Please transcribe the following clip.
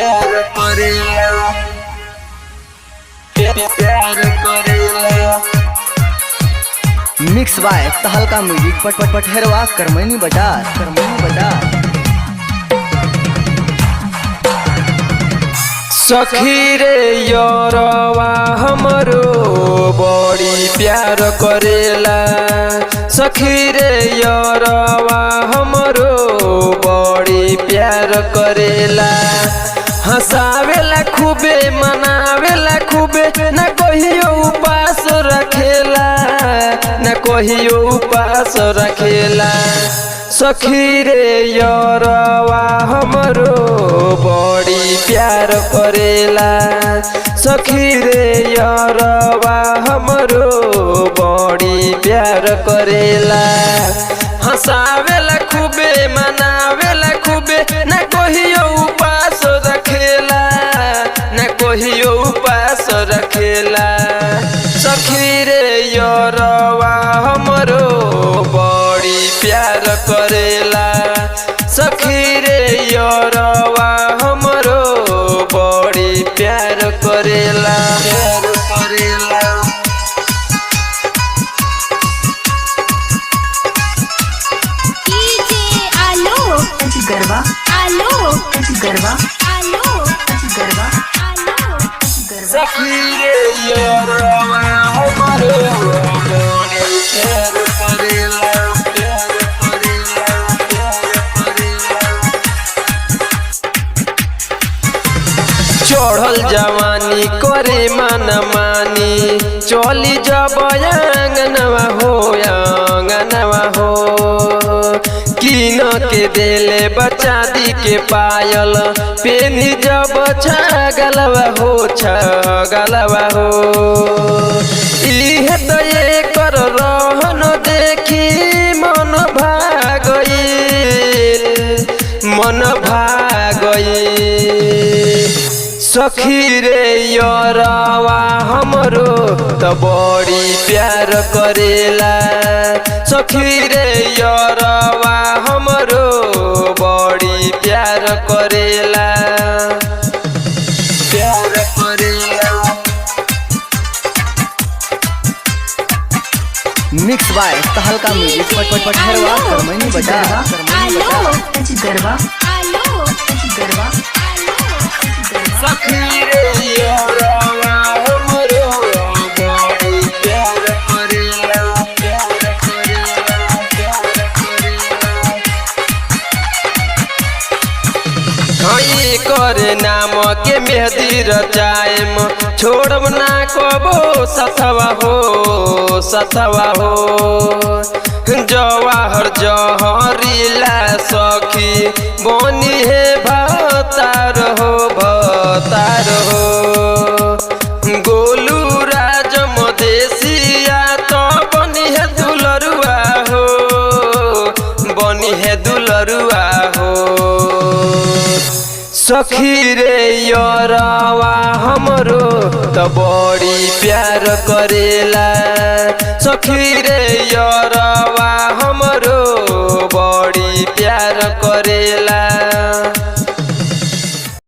प्यार करेला प्यार करेला। मिक्स बाय तहलका म्यूजिक पठेरवा करमनी बाजार। सखी रे यरवा हमरो बड़ी प्यार करेला। सखी रे यरवा हमरो बड़ी प्यार करेला। हंसावेला खूबे मनावेला खूबे न कहियो उपास रखेला न कहियो उपास रखेला। सखी रे यरवा हमरो बड़ी प्यार करेला। सखी रे यरवा हमरो बड़ी प्यार करेला। हंसावेला खूबे मनावेला खूबे न कहियो उपास रखेला न कहियो उपास रखेला। सखी रे यरवा हमरो बड़ी प्यार करेला। सखी रे यरवा हमरो बड़ी प्यार करेला प्यार करेला। सखी रे यरवा हमरो बड़ी प्यार करेला प्यार करेला प्यार करेला। चढ़ल जवानी करे मन मानी चली जब अंगनवा हो कीन के देले बच्चा दी के पायल पेनी जब छगलवा हो। इहे तो ये कर रहन देखी मन भागई। सखी रे यरवा हमरो तो बड़ी प्यार करेला। सखी रे यरवा हमरो बड़ी प्यार करेला प्यार करेला। मिक्स बाय तहलका म्यूजिक पठेरवा करमनी बाजार। सखी रे यरवा हमरो बड़ी प्यार करेला प्यार करेला प्यार करेला। हई करे नाम के मेहदी रचाएम छोड़ब ना कबो सथवा हो। जवाहर जहरीला सखी बनी है भतार हो। गोलू राज मदेशिया तो बनी है दुलरुआ हो। सखी रे यरवा हमरो तो बड़ी प्यार करेला। सखी रे यरवा हमरो